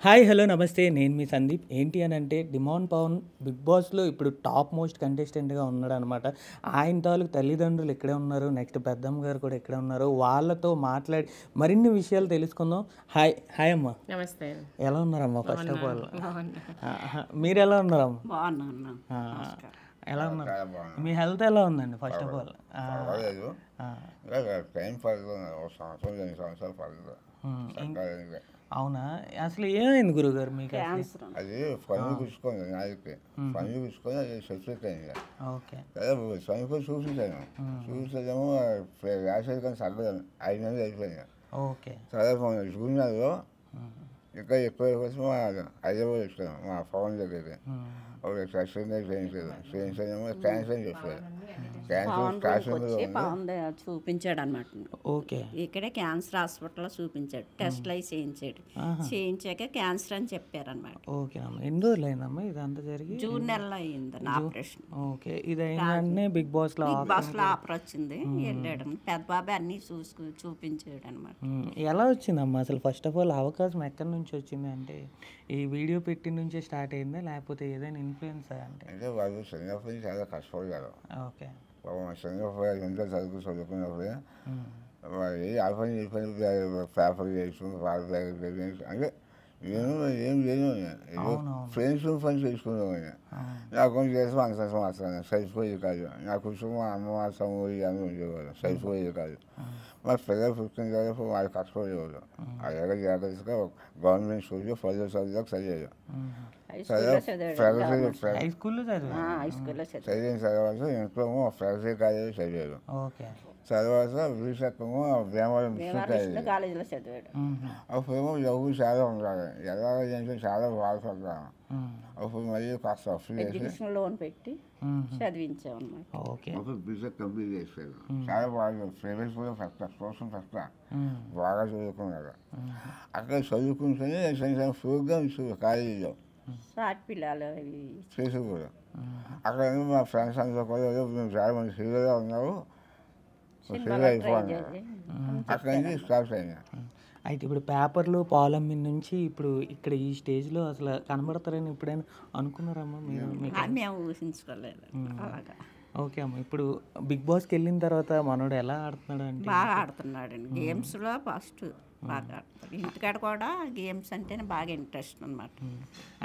Hi hello నమస్తే నేను మీ సందీప్. ఏంటి అని అంటే డిమాండ్ పవన్ బిగ్ బాస్లో ఇప్పుడు టాప్ మోస్ట్ కంటెస్టెంట్గా ఉన్నాడు అనమాట. ఆయన తాలూకు తల్లిదండ్రులు ఇక్కడే ఉన్నారు, నెక్స్ట్ పెద్దమ్మ గారు కూడా ఇక్కడే ఉన్నారు. వాళ్ళతో మాట్లాడి మరిన్ని విషయాలు తెలుసుకుందాం. హాయ్ హాయ్ అమ్మ, నమస్తే. ఎలా ఉన్నారమ్మా? ఫస్ట్ ఆఫ్ ఆల్ బాగున్నా. మీరు ఎలా ఉన్నారమ్మా? బాగున్నా. ఎలా ఉన్నారు? మీ హెల్త్ ఎలా ఉందండి? ఫస్ట్ ఆఫ్ ఆల్ పర్వాలేదు. టైం పడుతుంది, ఒక సంవత్సరం 2 సంవత్సరాలు పడుతుంది. అవునా? అసలు ఏమైంది గురుగారు మీకు? అది పన్ను గుచ్చుకుంది, నాలుగుకి పన్ను గుచ్చుకొని అది సెపరేట్ అయింది. ఓకే, కదా పనుకొని చూపించాను. చూపించడేమో వ్యాసది కానీ తగ్గలేదు, 5 నెలలు అయిపోయింది. ఓకే, తర్వాత జూనియర్లో ఇంకా ఎక్కువ కోసం హైదరాబాద్ వచ్చాను మా పవన్ దగ్గరికి. ఒక ఎక్సర్సైజ్ చేయించాను, క్యాన్సర్ అని చెప్పారు. చూపించాడు అనమాట. ఓకే, ఇక్కడే క్యాన్సర్ హాస్పిటల్లో చూపించాడు, టెస్ట్లు అవి చేయించాడు. చేయించాక క్యాన్సర్ అని చెప్పారనమాట. ఓకే అమ్మ. ఎన్ని రోజులు అయిందమ్మా ఇదంతా జరిగి? జూన్ నెలలో అయింది ఆపరేషన్. ఓకే, ఇది అయిన బిగ్ బాస్లో ఆఫర్ వచ్చింది, వెళ్ళాడు. పెద్ద బాబాయ్ అన్ని చూపించాడు అనమాట. ఎలా వచ్చిందమ్మా అసలు? ఫస్ట్ ఆఫ్ ఆల్ అవకాశం ఎక్కడి నుంచి వచ్చింది? అంటే ఈ వీడియో పెట్టి నుంచే స్టార్ట్ అయిందా, లేకపోతే ఏదైనా ఇన్ఫ్లుయెన్స్? అంటే వాళ్ళు చిన్నప్పటి నుంచి చాలా కష్టపడ్డారు. ఓకే, చిన్నప్పుడు ఎంత చదువుకున్నప్పుడే ఏ ఆల్ఫని చెప్పని పేపర్ చేసుకుని అంటే నేను ఏం లేదు, ఫ్రెండ్స్ పని చేసుకున్నామని. నాకు కొంచెం చేసి అంత మాత్రం సరిపోయేది కాదు. నా కుటుంబం అమ్మ తమ్ముడు ఇవన్నీ ఉండేవాళ్ళు, సరిపోయేది కాదు. మా పిల్లలు పుట్టిన తర్వాత వాళ్ళు కష్టపడేవాళ్ళు. అలాగే జాగ్రత్తగా గవర్నమెంట్ స్కూల్కి 10వ తరగతి దాకా చదివారు. చదివిన తర్వాత ఇంట్లో ప్రగతి కాలేజీ చదివారు. తర్వాత విశాఖము భీమవరం కాలేజీలో చదివాడు. అప్పుడేమో డబ్బు చాలా ఉండాలి, ఎలా అంటే చాలా బాధపడ్డాను. అప్పుడు మళ్ళీ కాస్త ఎడ్యుకేషన్ లోన్ పెట్టి చదివించామన్నమాట. అప్పుడు బీటెక్ కంప్లీట్ చేశారు. చాలా బాగా ప్రైవేట్ కూడా బాగా చదువుకున్నారు. అక్కడ చదువుకుంటేనే ప్రోగ్రామ్ ఇచ్చారు కాలేజీలో, షార్ట్ పిల్లలు చేసి కూడా. అక్కడ మా ఫ్రెండ్స్ అందరూ కూడా మేము చాలా మంది హీరోగా ఉన్నారు, హీరో అయిపోయినారు. అక్కడి నుంచి స్టార్ట్ అయినా. అయితే ఇప్పుడు పేపర్లు పాలమ్మి నుంచి ఇప్పుడు ఇక్కడ ఈ స్టేజ్లో అసలు కనబడతారని ఎప్పుడైనా అనుకున్నారమ్మా మీరు? మేము ఊహించుకోలేదు అలాగా. ఓకే అమ్మ, ఇప్పుడు బిగ్ బాస్కి వెళ్ళిన తర్వాత మనోడు ఎలా ఆడుతున్నాడు? అంటే బాగా ఆడుతున్నాడండి గేమ్స్లో. ఫస్ట్ బాగా ఆడుతాడు. ఇంటికాడ కూడా గేమ్స్ అంటేనే బాగా ఇంట్రెస్ట్ అనమాట.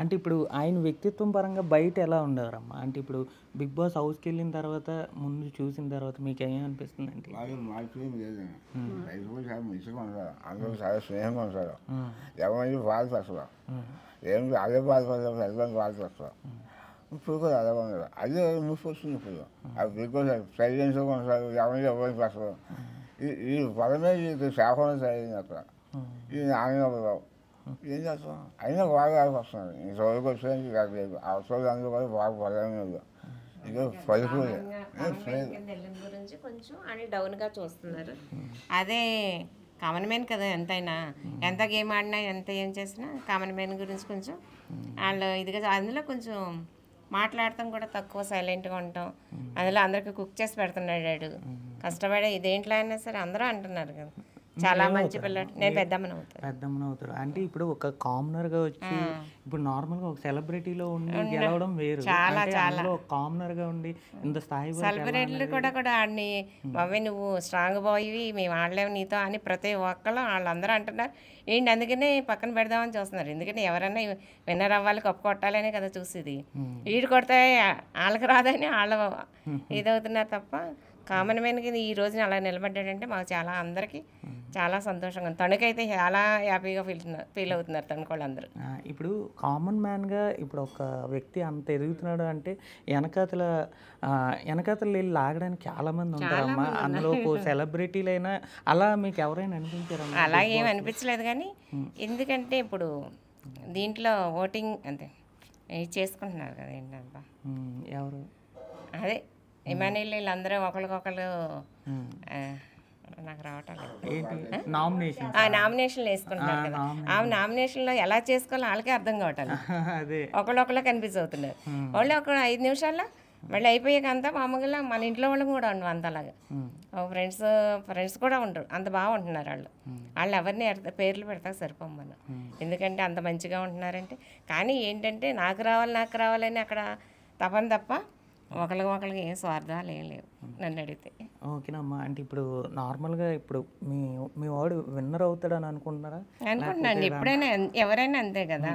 అంటే ఇప్పుడు ఆయన వ్యక్తిత్వం పరంగా బయట ఎలా ఉండేవారమ్మా? అంటే ఇప్పుడు బిగ్ బాస్ హౌస్కి వెళ్ళిన తర్వాత ముందు చూసిన తర్వాత మీకు ఏమనిపిస్తుంది? అంటే వాళ్ళు మార్పు లేదు, చాలా మంచిగా ఉంటారు, అందరూ చాలా స్నేహంగా ఉంటారు. ఎవరి బాధపడతారు, ఏం అదే బాధపడతారు, ఎవరిని బాధపడతారు. ఇప్పుడు కూడా అలా ఉన్నారు. అదే మూసి వస్తుంది. ఇప్పుడు అది బిగ్ బాస్ సైలెన్స్గా ఉంటారు, ఎవరిని పడతారు. ఈ పదమే ఇది శాఖలో చదివింది అక్కడ. ఇది ఆనందరావు ఏం చేస్తాం, అయినా బాగా వస్తున్నారు. ఇంతవరకు వచ్చేది కాదు లేదు. అవసరం అందరూ కూడా బాగా పడలేదు. ఇక పలుకులే గురించి కొంచెం అని డౌన్గా చూస్తున్నారు. అదే కామన్ మ్యాన్ కదా, ఎంతైనా ఎంత గేమ్ ఆడినా ఎంత ఏం చేసినా కామన్ మ్యాన్ గురించి కొంచెం వాళ్ళు ఇదిగా అందులో కొంచెం మాట్లాడటం కూడా తక్కువ, సైలెంట్గా ఉంటాం. అందులో అందరికి కుక్ చేసి పెడుతున్నాడు, కష్టపడే ఇదేంట్లో అయినా సరే అందరూ అంటున్నారు కదా చాలా మంచి పిల్లడు. నేను పెద్దమ్మని అవుతాడు. అంటే ఇప్పుడు ఒక కామనర్గా వచ్చి ఇప్పుడు నార్మల్గా ఒక సెలబ్రిటీలో ఉండి గెలవడం వేరు, చాలా చాలా కామనర్గా ఉండి ఇంత స్థాయి సెలబ్రిటీలు కూడా ఆడిని మమ్మీ నువ్వు స్ట్రాంగ్ బాయ్వి, మేము ఆడలేము నీతో అని ప్రతి ఒక్కళ్ళు వాళ్ళందరూ అంటున్నారు. ఏంటి అందుకనే పక్కన పెడదామని చూస్తున్నారు. ఎందుకంటే ఎవరైనా విన్నర్ అవ్వాలి, కప్పు కొట్టాలనే కదా చూసేది. వీడు కొడితే వాళ్ళకి రాదని వాళ్ళు ఇదవుతున్నారు తప్ప కామన్ మ్యాన్కి ఈ రోజున అలా నిలబడ్డాడంటే మాకు చాలా అందరికీ చాలా సంతోషంగా ఉంది. తణుకైతే చాలా హ్యాపీగా ఫీల్ అవుతున్నారు తణుకోళ్ళందరూ. ఇప్పుడు కామన్ మ్యాన్గా ఇప్పుడు ఒక వ్యక్తి అంత ఎదుగుతున్నాడు అంటే వెనకాతల వెళ్ళి లాగడానికి చాలామంది ఉంటారమ్మా. అందులో సెలబ్రిటీలైనా అలా మీకు ఎవరైనా అనిపించారమ్మా? అలా ఏం అనిపించలేదు, కానీ ఎందుకంటే ఇప్పుడు దీంట్లో ఓటింగ్ అంతే చేసుకుంటున్నారు కదా ఏంటంటే ఎవరు అదే ఇమానుయేల్ వీళ్ళందరూ ఒకరికొకరు నాకు రావటం లేదు, నామినేషన్లు వేసుకుంటున్నారు కదా. ఆ నామినేషన్లో ఎలా చేసుకోవాలో వాళ్ళకే అర్థం కావటాలి. ఒకళ్ళొకళ్ళు కన్ఫ్యూజ్ అవుతున్నారు. వాళ్ళు ఒక 5 నిమిషాల్లో మళ్ళీ అయిపోయాక అంతా మామూలుగా మన ఇంట్లో వాళ్ళు కూడా ఉండవు అంతలాగా ఫ్రెండ్స్ కూడా ఉండరు, అంత బాగా ఉంటున్నారు వాళ్ళు. వాళ్ళు ఎవరిని పేర్లు పెడతాక సరిపోం మనం, ఎందుకంటే అంత మంచిగా ఉంటున్నారంటే. కానీ ఏంటంటే నాకు రావాలని అక్కడ తపన తప్ప ఒకరికి ఏం స్వార్థాలు ఏం లేవు నన్ను అడిగితే. ఓకేనమ్మా. అంటే ఇప్పుడు నార్మల్గా ఇప్పుడు మీ వాడు విన్నర్ అవుతాడని అనుకుంటున్నారా? అనుకుంటున్నాను, ఎప్పుడైనా ఎవరైనా అంతే కదా.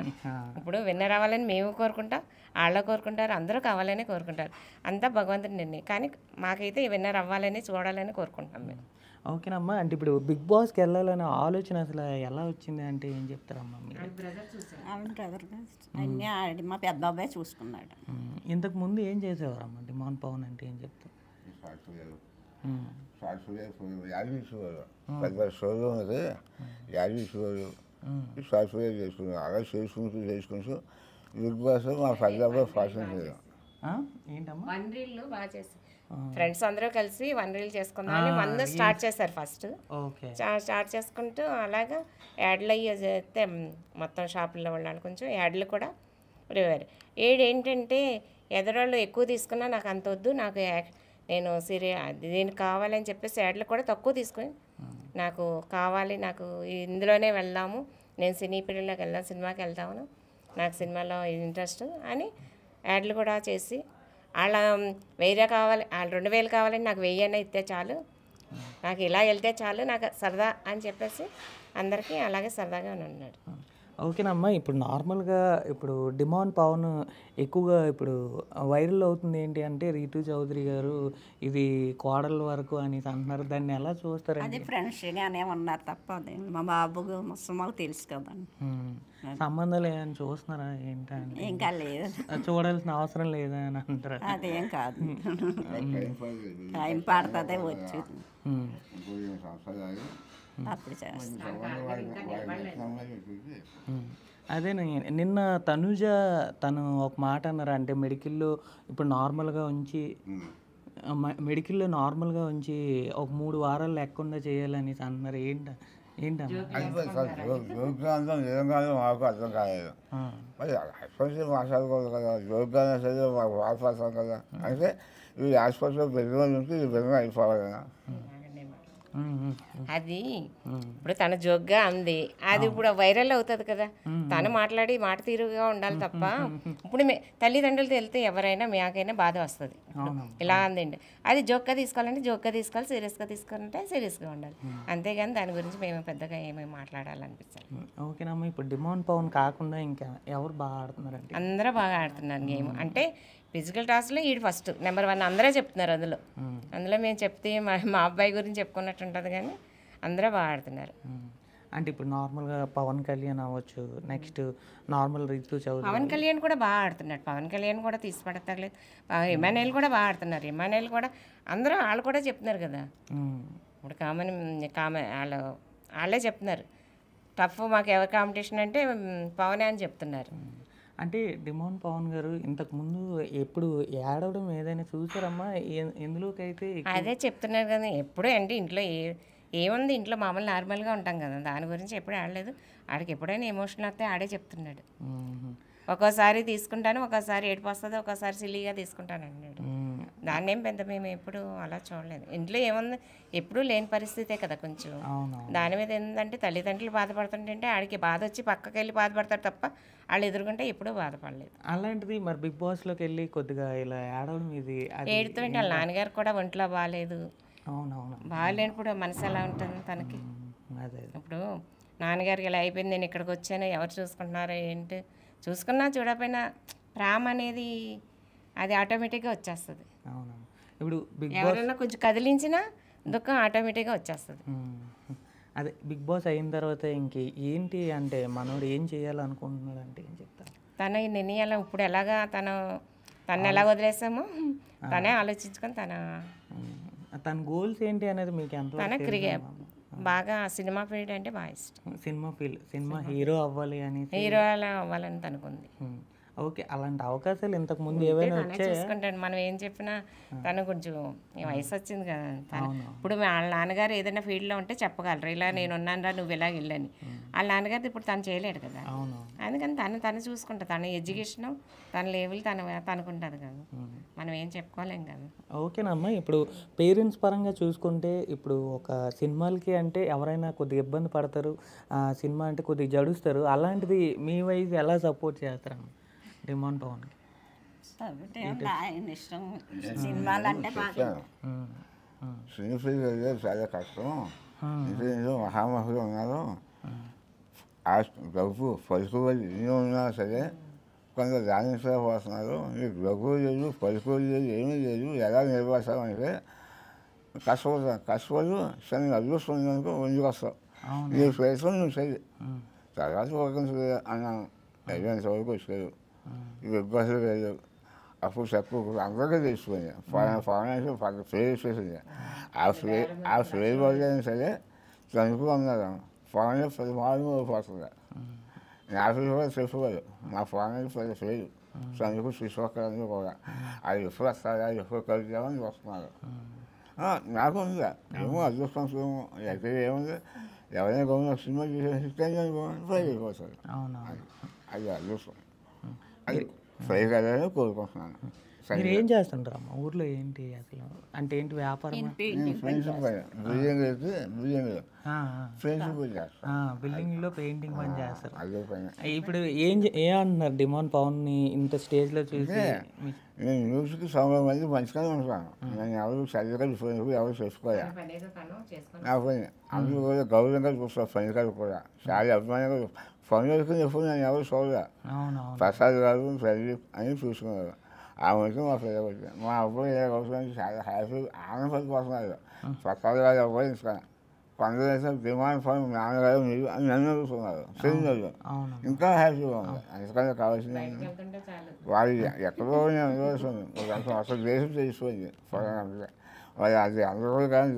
ఇప్పుడు విన్నర్ అవ్వాలని మేము కోరుకుంటాం, వాళ్ళు కోరుకుంటారు, అందరూ కావాలని కోరుకుంటారు, అంతా భగవంతుడి నిర్ణయం. కానీ మాకైతే విన్నర్ అవ్వాలని చూడాలని కోరుకుంటాం మేము. ఓకేనమ్మా. అంటే ఇప్పుడు బిగ్ బాస్కి వెళ్ళాలనే ఆలోచన అసలు ఎలా వచ్చింది అంటే ఏం చెప్తారమ్మా మీరు? వాళ్ళ బ్రదర్ అన్నీ ఆడి మా పెద్ద అబ్బాయి చూసుకున్నాడు. ఇంతకు ముందు ఏం చేసేవారమ్మా డిమాండ్ పవన్ అంటే ఏం చెప్తారు? యాభై షోలు పెద్ద షోలు ఉన్నది, యాభై షోలు సాఫ్ట్వేర్ చేసుకున్నాం. అలా చేసుకుంటూ బిగ్ బాస్ మా పెద్ద అబ్బాయి ఫ్యాషన్ చేయడం. ఏంటమ్మా? వన్ రీల్ బాగా చేసి ఫ్రెండ్స్ అందరూ కలిసి వన్ రీల్ చేసుకుందామని ముందు స్టార్ట్ చేశారు ఫస్ట్. స్టార్ట్ చేసుకుంటూ అలాగా యాడ్లు అయ్యి చేస్తే మొత్తం షాపుల్లో వాళ్ళు కొంచెం యాడ్లు కూడా ఉండేవారు. ఏంటంటే ఎదరోళ్ళు ఎక్కువ తీసుకున్నా నాకు అంత వద్దు, నాకు నేను దీనికి కావాలని చెప్పేసి యాడ్లు కూడా తక్కువ తీసుకొని నాకు కావాలి, నాకు ఇందులోనే వెళ్దాము, నేను సినీ ఫీల్డ్లోకి వెళ్దాం, సినిమాకి వెళ్దాము, నాకు సినిమాలో ఇంట్రెస్ట్ అని యాడ్లు కూడా చేసి వాళ్ళ 1000 కావాలి, వాళ్ళు 2000 కావాలని నాకు 1000 ఇస్తే చాలు, నాకు ఇలా వెళ్తే చాలు, నాకు సరదా అని చెప్పేసి అందరికీ అలాగే సరదాగా ఉన్నాడు. ఓకేనమ్మా. ఇప్పుడు నార్మల్గా ఇప్పుడు డిమాండ్ పవన్ ఎక్కువగా ఇప్పుడు వైరల్ అవుతుంది ఏంటి అంటే రీతు చౌదరి గారు ఇది కోడల వరకు అని అంటున్నారు, దాన్ని ఎలా చూస్తారండి? అది ఫ్రెండ్స్గానే ఉన్నారు తప్ప అదే మా బాబు మాకు తెలుసు కదండి. సంబంధాలు ఏమైనా చూస్తున్నారా ఏంటంటే? ఇంకా లేదు, చూడాల్సిన అవసరం లేదా అని అంటారా? అదేం కాదు, టైం పడుతుంది వచ్చి అప్పుడు చేస్తాను. అదే నిన్న తనుజ తను ఒక మాట అన్నారు, అంటే మెడికల్లో ఇప్పుడు నార్మల్గా ఉంచి ఒక 3 వారాలు లేకుండా చేయాలని అన్నారు. జోగ్గాంతం నిజంగానే మాకు అర్థం కాలేదు. మరి ఆసుపత్రి మాట్లాడుకోవాలి కదా, జోగ్గానే సరే మాకు వాడుపడతాం కదా, అంటే ఇది ఆసుపత్రిలో బెదిరి నుంచి ఇది బెదిరి అయిపోవాలి కదా. అది ఇప్పుడు తన జోగ్గా అంది, అది ఇప్పుడు వైరల్ అవుతుంది కదా, తను మాట్లాడి మాట తీరుగా ఉండాలి తప్ప ఇప్పుడు తల్లిదండ్రులతో వెళ్తే ఎవరైనా మాకైనా బాధ వస్తుంది. ఇలా అందండి, అది జోక్గా తీసుకోవాలంటే జోక్గా తీసుకోవాలి, సీరియస్గా తీసుకోవాలంటే సీరియస్గా ఉండాలి, అంతేగాని దాని గురించి మేము పెద్దగా ఏమేమి మాట్లాడాలనిపించాలి. ఓకేనమ్మా. ఇప్పుడు డిమాండ్ పవన్ కాకుండా ఇంకా ఎవరు బాగా ఆడుతున్నారంటే? అందరూ బాగా ఆడుతున్నారు గేమ్. అంటే ఫిజికల్ టాస్క్లో ఈడు ఫస్ట్ నెంబర్ 1 అందరూ చెప్తున్నారు. అందులో మేము చెప్తే మా అబ్బాయి గురించి చెప్పుకున్నట్టు ఉంటుంది, కానీ అందరూ బాగా ఆడుతున్నారు. అంటే ఇప్పుడు నార్మల్గా పవన్ కళ్యాణ్ అవ్వచ్చు, నెక్స్ట్ నార్మల్ రీతు చౌదరి, పవన్ కళ్యాణ్ కూడా బాగా ఆడుతున్నాడు. పవన్ కళ్యాణ్ కూడా తీసి పడతలేదు. ఇమానుయేల్ కూడా బాగా ఆడుతున్నారు. ఇమానుయేల్ కూడా అందరూ వాళ్ళు కూడా చెప్తున్నారు కదా, ఇప్పుడు వాళ్ళే చెప్తున్నారు టఫ్ మాకు ఎవరు కాంపిటీషన్ అంటే పవనే అని చెప్తున్నారు. అంటే డిమాండ్ పవన్ గారు ఇంతకుముందు ఎప్పుడు ఏడవడం ఏదైనా చూసారమ్మా? ఎందులోకి అయితే అదే చెప్తున్నారు కదా, ఎప్పుడూ అంటే ఇంట్లో ఏముంది, ఇంట్లో మామూలు నార్మల్గా ఉంటాం కదా, దాని గురించి ఎప్పుడు ఆడలేదు. ఆడికి ఎప్పుడైనా ఎమోషన్ వస్తే ఆడే చెప్తున్నాడు. ఒక్కోసారి తీసుకుంటాను, ఒక్కోసారి ఏడుపు వస్తుంది, ఒక్కోసారి సిల్లీగా తీసుకుంటాను అన్నాడు. దాన్ని ఏం పెద్ద మేము ఎప్పుడు అలా చూడలేదు. ఇంట్లో ఏముంది, ఎప్పుడూ లేని పరిస్థితే కదా కొంచెం. దాని మీద ఏంటంటే తల్లిదండ్రులు బాధపడుతుంటే ఆడికి బాధ వచ్చి పక్కకి వెళ్ళి బాధపడతారు తప్ప వాళ్ళు ఎదుర్కొంటే ఎప్పుడూ బాధపడలేదు. అలాంటిది మరి బిగ్ బాస్లోకి వెళ్ళి కొద్దిగా ఇలా ఏడవడం ఇది ఏడుతుంటే వాళ్ళ నాన్నగారు కూడా ఒంట్లో బాగాలేదు. అవునవును, బాగాలేనప్పుడు మనసు ఎలా ఉంటుంది తనకి? అదే ఇప్పుడు నాన్నగారికి ఇలా అయిపోయింది, నేను ఇక్కడికి వచ్చాను, ఎవరు చూసుకుంటున్నారో ఏంటి, చూసుకున్నా చూడకపోయినా ప్రేమ అనేది అది ఆటోమేటిక్గా వచ్చేస్తుంది. అవును. ఇప్పుడు బిగ్ ఎవరైనా కొంచెం కదిలించినా దుఃఖం ఆటోమేటిక్గా వచ్చేస్తుంది. అదే బిగ్ బాస్ అయిన తర్వాత ఏంటి అంటే మనోడు ఏం చేయాలనుకుంటున్నాడు అంటే ఏం చెప్తాను? తన నిర్ణయాలు ఇప్పుడు ఎలాగా తను ఎలా వదిలేసామో తనే ఆలోచించుకొని తన గోల్స్ ఏంటి అనేది మీకు ఎంత? తన క్రికెట్ బాగా సినిమా ఫీల్డ్ అంటే బాగా ఇష్టం. సినిమా హీరో అవ్వాలి అని, హీరో అలా అవ్వాలని తనకుంది. ఓకే. అలాంటి అవకాశాలు ఇంతకు ముందు ఉంటే ఏవైనా తనే వచ్చాయా? చూసుకుంటాడు. మనం ఏం చెప్పినా తను కొంచెం ఈ వయసు వచ్చింది కదా తను. అవును. ఇప్పుడు వాళ్ళ నాన్నగారు ఏదైనా ఫీల్డ్లో ఉంటే చెప్పగలరు, ఇలా నేను ఉన్నానురా నువ్వు ఇలా వెళ్ళని. వాళ్ళ నాన్నగారు ఇప్పుడు తను చేయలేడు కదా, అవును. అందుకని తను చూసుకుంటా. తన ఎడ్యుకేషన్ తన లెవెల్ తనకుంటుంది కదా, మనం ఏం చెప్పుకోలేం కదా. ఓకేనమ్మా. ఇప్పుడు పేరెంట్స్ పరంగా చూసుకుంటే ఇప్పుడు ఒక సినిమాలకి అంటే ఎవరైనా కొద్దిగా ఇబ్బంది పడతారు, సినిమా అంటే కొద్దిగా జడుస్తారు. అలాంటిది మీ వైపు ఎలా సపోర్ట్ చేస్తారమ్మా డిమాండ్ పవన్కి? కాబట్టి ఆయన ఇష్టం. సినిమాలు అంటే బాగా చెప్పాను సినీ ఫీల్డ్ వెళ్ళే చాలా కష్టం. ఇంట్లో మహామహులు ఉన్నారు, ఆ డబ్బు పలుకుబడి ఎన్ని ఉన్నా సరే కొందరు రాణించలేకపోతున్నారు. నీకు డబ్బు లేదు, పలుకుబడి లేదు, ఏమీ లేదు, ఎలా నిలబడతామంటే కష్టపడు సరే అదృష్టం ఉందనుకో ముందుకు వస్తావు. నీ ప్రయత్నం నువ్వు చెయ్యి, తర్వాత వర్కింగ్ అన్నాను. ఎంత వరకు వచ్చారు ఈ ఇబ్బందులు లేదు. అప్పుడు చెప్పు అందరికీ తెలిసిపోయింది. ఫైనాన్షియల్ ఫెయిల్ వచ్చేసింది. ఆ ఫెయిల్ వల్లైనా సరే చనుకు అన్నారు. ఫైనాన్స్ 10 మార్లు ఓడిపోతుంది. నా ఫీల్ కూడా చెప్పలేదు, నా ఫైనాన్స్ ఫెయిల్ చనుకు తీసుకోకడానికి కూడా అది ఎప్పుడు వస్తారా ఎప్పుడు కలుద్దామని వస్తున్నారు. నాకు ఉందా ఏమో అదృష్టం ఏమో ఎక్కడ ఏముంది, ఎవరైనా గవర్నమెంట్ సినిమా చేసేసి ఫెయిల్ అయిపోతారు. అది అదృష్టం, అది ఫెయిల్ కదని కోరుకుంటున్నాను. మీరు ఏం చేస్తుంటారమ్మా ఊర్లో? ఏంటి అసలు అంటే ఏంటి వ్యాపారం? ఫ్రెండ్షిప్ బిల్డింగ్ అయితే బిల్డింగ్ ఫ్రెండ్షిప్ చేస్తాను. బిల్డింగ్లో పెయింటింగ్ పని చేస్తారు. అదే పైన ఇప్పుడు ఏం అంటున్నారు డిమాండ్ పవన్ని ఇంత స్టేజ్లో చూసి? నేను న్యూస్కి 90 మంది మంచిగానే ఉంటాను. నేను ఎవరు చదివిగా ఎవరు చేసుకోలే నా పని. అందరూ కూడా గౌరవంగా చూస్తారు. పనికారు కూడా చాలా అభిమానంగా పని వరకు ఎప్పుడు నేను ఎవరు చూడలే. ప్రసాద్ గారు ప్రదీప్ అని చూసుకున్నారు. ఆ మధ్య మా పిల్లలు మా అబ్బాయి ఏ అవసరానికి చాలా హ్యాపీ ఆనందపడిపోతున్నారు. ప్రసాద్ గారు అబ్బాయి ఇస్తాను కొందరు డిమాండ్ పని నాన్నగారు మీరు అని నన్ను చూస్తున్నారు. తెలియదు ఇంకా హ్యాపీగా ఉంది. అందుకని కావాల్సిన వాళ్ళు ఎక్కడో నేను అనుభవిస్తుంది. అసలు దేశం తెలిసిపోయింది వాళ్ళు అది అందరూ కానీ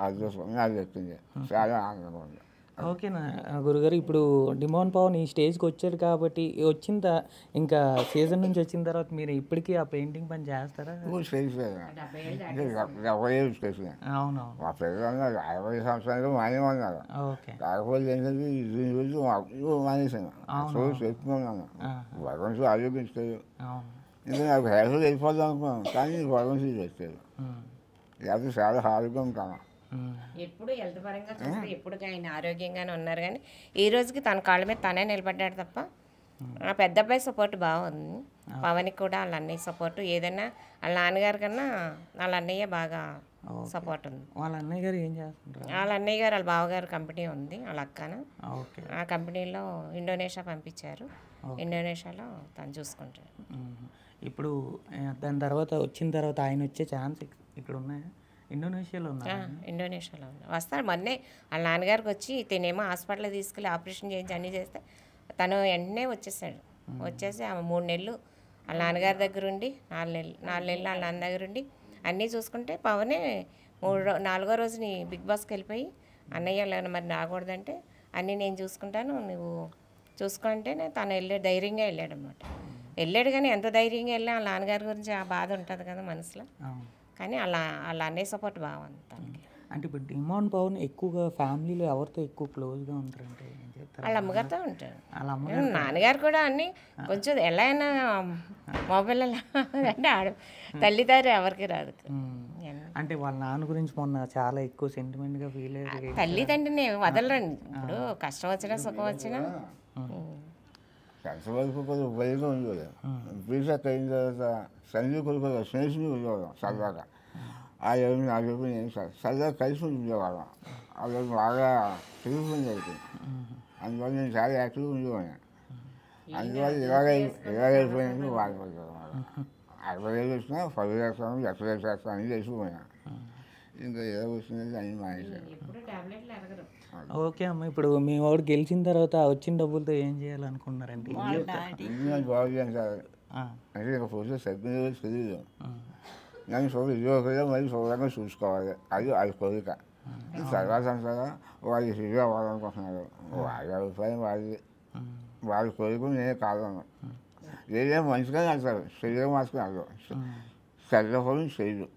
అదృష్టం అది చెప్పింది. చాలా ఆనందంగా ఉంది. ఓకేనా గురుగారు, ఇప్పుడు డిమాండ్ పవన్ ఈ స్టేజ్కి వచ్చారు కాబట్టి ఇంకా సీజన్ నుంచి వచ్చిన తర్వాత మీరు ఇప్పటికీ ఆ పెయింటింగ్ పని చేస్తారా? అవునవును. మా పిల్లలు 60 సంవత్సరాలు మానే ఉన్నారు. కాకపోతే ఏంటంటే దీని గురించి మానేసాను. అసలు చెప్తున్నాను భగవంతుడు ఆరోగ్యించలేదు. ఇంకా నాకు హెల్త్ వెళ్ళిపోదాం అనుకున్నాను, కానీ భగవంతుడు వచ్చాడు. లేకపోతే చాలా ఆరోగ్యం ఉంటాను. ఎప్పుడు హెల్త్ పరంగా చూస్తే ఎప్పుడు ఆయన ఆరోగ్యంగానే ఉన్నారు, కానీ ఈ రోజుకి తన కాళ్ళ మీద తనే నిలబడ్డాడు తప్ప. ఆ పెద్ద అబ్బాయి సపోర్ట్ బాగుంది, పవన్కి కూడా వాళ్ళ అన్నయ్య సపోర్టు. ఏదైనా వాళ్ళ నాన్నగారి కన్నా వాళ్ళ అన్నయ్య బాగా సపోర్ట్ ఉంది. వాళ్ళ అన్నయ్య గారు ఏం చేస్తుంటారు? వాళ్ళ అన్నయ్య గారు వాళ్ళ బావగారు కంపెనీ ఉంది వాళ్ళ అక్కన. ఆ కంపెనీలో ఇండోనేషియా పంపించారు, ఇండోనేషియాలో తను చూసుకుంటారు. ఇప్పుడు దాని తర్వాత వచ్చిన తర్వాత ఆయన వచ్చే ఛాన్స్ ఇక్కడ ఉన్నాయా? ఇండోనేషియాలో ఇండోనేషియాలో వస్తారు. మొన్నే వాళ్ళ నాన్నగారికి వచ్చి తినేమో హాస్పిటల్ తీసుకెళ్ళి ఆపరేషన్ చేయించి అన్నీ చేస్తే తను వెంటనే వచ్చేసాడు. వచ్చేసి 3 నెలలు వాళ్ళ నాన్నగారి దగ్గర ఉండి 4 నెలలు వాళ్ళ నాన్న దగ్గర ఉండి అన్నీ చూసుకుంటే పవనే 4వ రోజుని బిగ్ బాస్కి వెళ్ళిపోయి అన్నయ్య మరి రాకూడదంటే అన్నీ నేను చూసుకుంటాను నువ్వు చూసుకుంటే తను ధైర్యంగా వెళ్ళాడు అనమాట. వెళ్ళాడు కానీ ఎంత ధైర్యంగా వెళ్ళా వాళ్ళ నాన్నగారి గురించి ఆ బాధ ఉంటుంది కదా మనసులో, కానీ వాళ్ళ అన్నయ్య సపోర్ట్ బాగుంది తనకి. అంటే ఇప్పుడు డిమాండ్ పవన్ ఎక్కువగా ఫ్యామిలీలో ఎవరితో ఎక్కువ క్లోజ్గా ఉంటారంటే వాళ్ళ అమ్మగారితో ఉంటాడు. నాన్నగారు కూడా అన్నీ కొంచెం ఎలా అయినా మొబైల్ అంటే తల్లిదారు ఎవరికి రాదు. అంటే వాళ్ళ నాన్న గురించి మొన్న చాలా ఎక్కువ సెంటిమెంట్గా ఫీల్ అయ్యారు. తల్లిదండ్రిని వదలరండి. ఇప్పుడు కష్టం వచ్చినా సుఖం వచ్చినా వరకు కొంచెం ఉపయోగం ఉండేది. బీసెక్ అయిన తర్వాత సంజయ్ కొడుకు స్నేహితులు ఉండేవాళ్ళం సరదాగా. ఆ ఎవరు నాకు చెప్పి నేను సరదాగా కలిసి ఉండేవాళ్ళం. అది బాగా తిరిగిపోయింది అయిపోయింది. అందువల్ల నేను చాలా యాక్టివ్గా ఉండేవాడిని. అందువల్ల ఇలాగైపోయినట్టు బాధపడతాను. 60 ఏళ్ళు వచ్చినా 10 చేస్తాను, ఎక్సర్సైజ్ చేస్తాను అని చేసిపోయినా. ఇంకా ఏదో వచ్చింది అన్ని మానేశాను. ఓకే అమ్మ, ఇప్పుడు మీ వాడు గెలిచిన తర్వాత వచ్చిన డబ్బులతో ఏం చేయాలనుకున్నారండి? బాగు చేయాలి సార్ అంటే ఇక పోతే సరిగ్గా తెలియదు. నన్ను ఇదిగా మళ్ళీ శుభ్రంగా చూసుకోవాలి, అది కోరిక. తర్వాత అంటారా వాళ్ళు హీరో అవ్వాలనుకుంటున్నారు. వాళ్ళ అభిప్రాయం వాళ్ళది, వాళ్ళ కోరిక నేనే కాదను. ఏదైనా మంచిగానే వెళ్తారు, శరీరం మార్చుకుని వెళ్తారు. శరీరం చేయదు,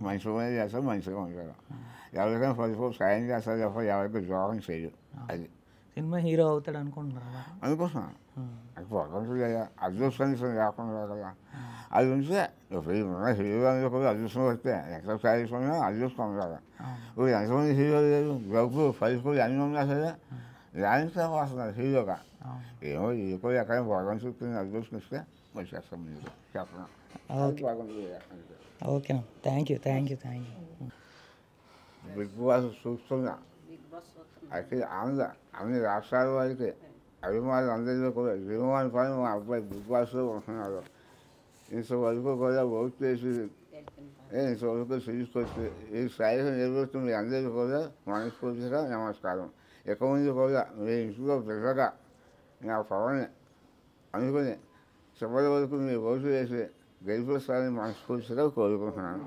మంచి మీద చేస్తారు, మంచిగా ఉంటారు. ఎవరికైనా పదిపోయి సాయం చేస్తారు తప్ప ఎవరికి ద్రోహం చేయదు. అది సినిమా హీరో అవుతాడు అనుకుంటున్నారా? అనుకుంటున్నాను. అది పొరపాటు లేదా, అదృష్టం లేకుండా కదా. అది ఉంటే ఇప్పుడు హీరో అందరూ కూడా అదృష్టం వస్తే ఎక్కడ సాధిస్తున్నా అదృష్టం ఉండాలి. ఇప్పుడు ఎంతమంది హీరోలు లేదు, గౌపు ఫలిపులు అన్నీ ఉన్నా సరే దానికి వస్తున్నారు హీరోగా. ఏమో ఈ కూడా ఎక్కడ భగవంతుడు చూస్తుంది అదృష్టం ఇస్తే వచ్చేస్తాం మీరు చెప్పడం. ఓకేనా, థ్యాంక్ యూ. బిగ్ బాస్ చూస్తున్నా. అయితే అన్ని రాష్ట్రాల వారికి అభిమానులు అందరిలో కూడా అభిమానులు కానీ మా అబ్బాయి బిగ్ బాస్లో ఉంటున్నారు. ఇంతవరకు కూడా ఓట్ చేసి ఇంతవరకు తీసుకొచ్చి ఈ స్థాయిలో నిర్వహిస్తుంది అందరికీ కూడా మనస్ఫూర్తిగా నమస్కారం. ఇక ముందు కూడా మీ ఇంట్లో బిడ్డగా నా పవన్ని అనుకుని చివరి వరకు మీ ఓటు వేసి గెలిపిస్తారని మనస్ఫూర్తిగా కోరుకుంటున్నాను.